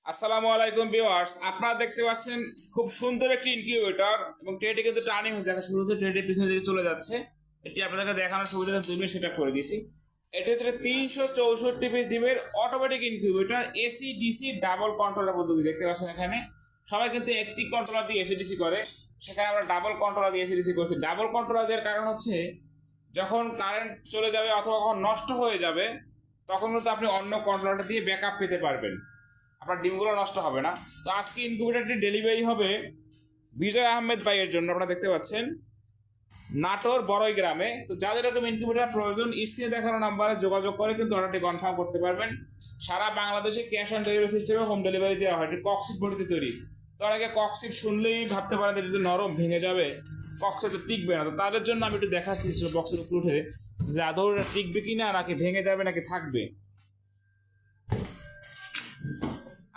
আসসালামু আলাইকুম ভিউয়ার্স, আপনারা দেখতে পাচ্ছেন খুব সুন্দর একটি ইনকিউবেটর এবং ট্রেটি কিন্তু টার্নিং হয়ে দেখা শুরু হতে ট্রেটের পিছনের দিকে চলে যাচ্ছে। এটি আপনাদেরকে দেখানোর সুবিধা 2 মিনিট সেট করে দিয়েছি। এটি হচ্ছে 364 পিস ডিমের automatic incubator AC DC double controller পদ্ধতি। দেখতে পাচ্ছেন এখানে সবাই কিন্তু একটি কন্ট্রোলার দিয়ে এসিডিসি করে, সেখানে আমরা ডাবল কন্ট্রোলার দিয়ে এসিডিসি করছি। ডাবল কন্ট্রোলার দেওয়ার কারণ হচ্ছে যখন কারেন্ট চলে যাবে অথবা কখন নষ্ট হয়ে যাবে তখন কিন্তু আপনি অন্য কন্ট্রোলারটা দিয়ে ব্যাকআপ পেতে পারবেন, আপনার ডিমগুলো নষ্ট হবে না। তো আজকে ইনকিউবেটরটি ডেলিভারি হবে বিজয় আহমেদ ভাইয়ের জন্য। আপনারা দেখতে পাচ্ছেন নাটোর বড়ই গ্রামে। তো যাদের এরকম ইনকিউবেটর প্রয়োজন স্ক্রিনে দেখানো নাম্বারে যোগাযোগ করে কিন্তু অর্ডারটি কনফার্ম করতে পারবেন। সারা বাংলাদেশে ক্যাশ অন ডেলিভারি সিস্টেমে হোম ডেলিভারি দেওয়া হয়। এটি ককশিট বডিতে তৈরি। তো অনেকে ককশিট শুনলেই ভাবতে পারেন যে নরম ভেঙে যাবে, কক্সে তো টিকবে না। তো তাদের জন্য আমি একটু দেখাচ্ছি বক্সের উপর উঠে যে আদৌ টিকবে কিনা, নাকি ভেঙে যাবে নাকি থাকবে।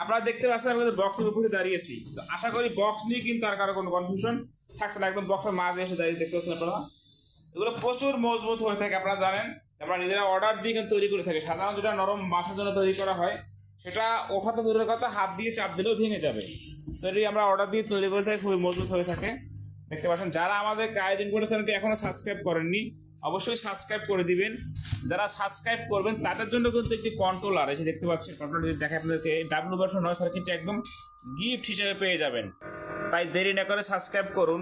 আপনারা দেখতে পাচ্ছেন আমি কিন্তু বক্সের উপরে দাঁড়িয়েছি। তো আশা করি বক্স নিয়ে কিন্তু আর কারো কোনো কনফিউশন থাকছে না। একদম বক্সের মাঝে এসে দাঁড়িয়ে দেখতে পাচ্ছেন আপনারা, এগুলো প্রচুর মজবুত হয়ে থাকে। আপনারা জানেন আমরা নিজেরা অর্ডার দিয়ে কিন্তু তৈরি করে থাকি। সাধারণত যেটা নরম বাসার জন্য তৈরি করা হয় সেটা ওঠাতে দূরের কথা হাত দিয়ে চাপ দিলেও ভেঙে যাবে। তো এটি আমরা অর্ডার দিয়ে তৈরি করে থাকি, খুবই মজবুত হয়ে থাকে। দেখতে পাচ্ছেন যারা আমাদের কায়েদ ইনকিউবেটর চ্যানেলটি এখনো সাবস্ক্রাইব করেননি অবশ্যই সাবস্ক্রাইব করে দিবেন। যারা সাবস্ক্রাইব করবেন তাদের জন্য কিন্তু একটি কন্ট্রোলার এসে দেখতে পাচ্ছেন। কন্ট্রোলার যদি দেখে আপনাদেরকে W/9 সার্কিটটা একদম গিফট হিসেবে পেয়ে যাবেন। তাই দেরি না করে সাবস্ক্রাইব করুন।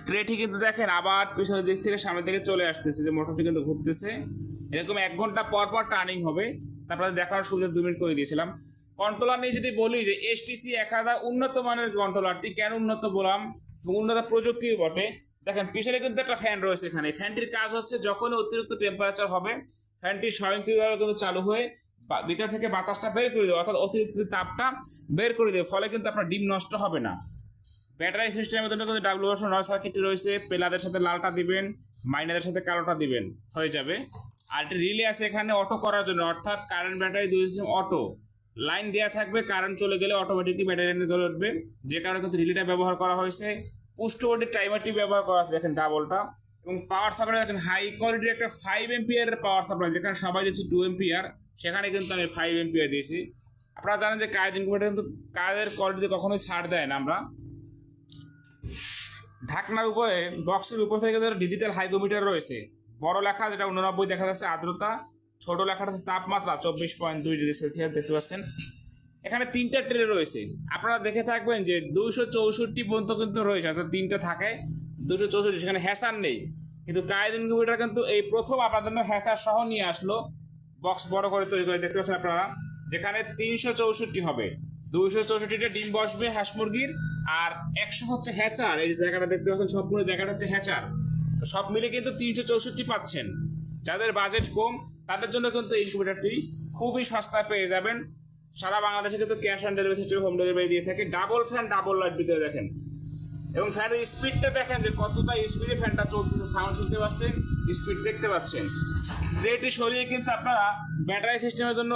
ট্রেটি কিন্তু দেখেন আবার পিছনের দিক থেকে সামনের দিকে চলে আসতেছে, যে মোটরটি কিন্তু ঘুরতেছে। এরকম 1 ঘন্টা পর পর টার্নিং হবে। তারপরে দেখানোর সুবিধা 2 মিনিট করে দিয়েছিলাম। কন্ট্রোলার নিয়ে যদি বলি যে HTC 1000 উন্নত মানের কন্ট্রোলারটি। কেন উন্নত বললাম, উন্নত প্রযুক্তিও বটে। দেখেন পিছনে কিন্তু একটা ফ্যান রয়েছে। এখানে ফ্যানটির কাজ হচ্ছে যখন অতিরিক্ত টেম্পারেচার হবে ফ্যানটি স্বয়ংক্রিয়ভাবে কিন্তু চালু হয়ে ভিতর থেকে বাতাসটা বের করে দেবে, অর্থাৎ অতিরিক্ত তাপটা বের করে দেবে। ফলে কিন্তু আপনার ডিম নষ্ট হবে না। ব্যাটারি সিস্টেমের মধ্যে কিন্তু W/9 সার্কিটটি রয়েছে। পেলাদের সাথে লালটা দিবেন, মাইনাদের সাথে কালোটা দিবেন, হয়ে যাবে। আর একটা রিলে আছে এখানে অটো করার জন্য, অর্থাৎ কারেন্ট ব্যাটারি 2 অটো লাইন দেওয়া থাকবে। কারেন্ট চলে গেলে অটোমেটিকলি ব্যাটারি লাইনে জ্বলে উঠবে, যে কারণে কিন্তু রিলেটা ব্যবহার করা হয়েছে। পুষ্ট বডির টাইমারটি ব্যবহার করা আছে দেখেন ডাবলটা। এবং পাওয়ার সাপ্লাই দেখেন হাই কোয়ালিটির একটা 5 এম্পিয়ারের পাওয়ার সাপ্লাই। যেখানে সবাই দিয়েছি 2 এম্পিয়ার, সেখানে কিন্তু আমি 5 এম্পিয়ার দিয়েছি। আপনারা জানেন যে কায়েদ ইনকিউবেটর কিন্তু কাজের কোয়ালিটিতে কখনোই ছাড় দেয় না। আমরা ঢাকনার উপরে বক্সের উপর থেকে ডিজিটাল হাইগ্রোমিটার রয়েছে। বড় লেখা যেটা 89 দেখা যাচ্ছে আর্দ্রতা, ছোট লেখাটা হচ্ছে তাপমাত্রা 24.2 ডিগ্রি সেলসিয়াস দেখতে পাচ্ছেন। এখানে 3টা ট্রে রয়েছে। আপনারা দেখে থাকবেন যে 264 পর্যন্ত কিন্তু রয়েছে, অর্থাৎ 3টা থাকে 264, সেখানে হ্যাসার নেই। কিন্তু কায়েদ ইনকিউবেটর কিন্তু এই প্রথম আপনাদের জন্য হ্যাসার সহ নিয়ে আসলো, বক্স বড় করে তৈরি করে। দেখতে পাচ্ছেন আপনারা যেখানে 364 হবে, 264টা ডিম বসবে হাঁস মুরগির, আর 100 হচ্ছে হ্যাচার। এই জায়গাটা দেখতে পাচ্ছেন সম্পূর্ণ জায়গাটা হচ্ছে হ্যাচার। তো সব মিলে কিন্তু 364 পাচ্ছেন। যাদের বাজেট কম তাদের জন্য কিন্তু ইনকিউবেটরটি খুবই সস্তায় পেয়ে যাবেন। সারা বাংলাদেশে কিন্তু ক্যাশ অন ডেলিভারি সিস্টেমে হোম ডেলিভারি দিয়ে থাকে। ডাবল ফ্যান ডাবল লাইট ভিতরে দেখেন, এবং ফ্যানের স্পিডটা দেখেন যে কতটা স্পিডে ফ্যানটা চলতেছে। সাউন্ড শুনতে পাচ্ছেন, স্পিড দেখতে পাচ্ছেন। ট্রেটি সরিয়ে কিন্তু আপনারা ব্যাটারি সিস্টেমের জন্য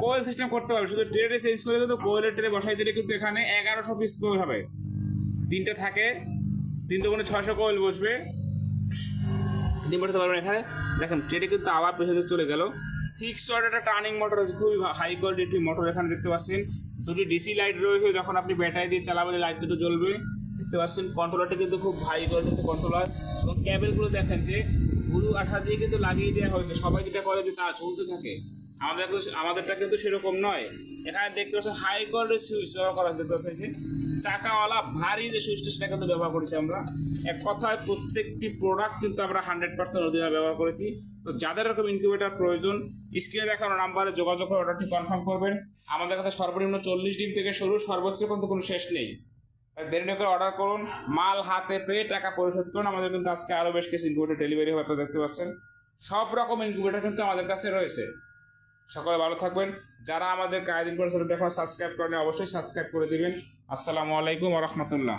কোয়েল সিস্টেম করতে পারবেন। শুধু ট্রেটে চেঞ্জ করে কিন্তু কোয়েলের ট্রে বসাই দিলে কিন্তু এখানে 1100 পিস কোয়েল হবে। 3টে থাকে, 3 দুগুণে 600 কোয়েল বসবে, ডিম বসাতে পারবেন। এখানে দেখেন ট্রেটে কিন্তু আবার পেছনে চলে গেল। 6 ওয়াট একটা টার্নিং মোটর আছে, খুবই হাই কোয়ালিটির মোটর। এখানে দেখতে পাচ্ছেন 2টি ডিসি লাইট রয়েছে, যখন আপনি ব্যাটারি দিয়ে চালাবেন লাইট দুটো জ্বলবে। দেখতে পাচ্ছেন কন্ট্রোলারটি কিন্তু খুব হাই কোয়ালিটির কন্ট্রোলার। এবং ক্যাবেলগুলো দেখেন যে গুরু আঠা দিয়ে কিন্তু লাগিয়ে দেওয়া হয়েছে। সবাই যেটা করে যে তা চলতে থাকে, আমাদেরটা কিন্তু সেরকম নয়। এখানে দেখতে পাচ্ছেন হাই কোয়ালিটির সুইচ ব্যবহার করা আছে। দেখতে পাচ্ছেন যে চাকাওয়ালা ভারী যে সুইচটা সেটা কিন্তু ব্যবহার করেছি আমরা। এক কথায় প্রত্যেকটি প্রোডাক্ট কিন্তু আমরা 100% অরিজিনাল ব্যবহার করেছি। তো যাদের এরকম ইনকিউবেটর প্রয়োজন স্ক্রিনে দেখানো নাম্বারে যোগাযোগ করে অর্ডারটি কনফার্ম করবেন। আমাদের কাছে সর্বনিম্ন 40 ডিম থেকে শুরু, সর্বোচ্চ কিন্তু কোনো শেষ নেই। দেরি না করে অর্ডার করুন, মাল হাতে পেয়ে টাকা পরিশোধ করুন। আমাদের কিন্তু আজকে আরও বেশ কিছু ইনকিউবেটর ডেলিভারি হবে, আপনারা দেখতে পাচ্ছেন। সব রকম ইনকিউবেটর কিন্তু আমাদের কাছে রয়েছে। সকলে ভালো থাকবেন। যারা আমাদের কায়েদ ইনকিউবেটর চ্যানেলটি এখন সাবস্ক্রাইব করেন অবশ্যই সাবস্ক্রাইব করে দিবেন। আসসালামু আলাইকুম ওয়া রাহমাতুল্লাহ।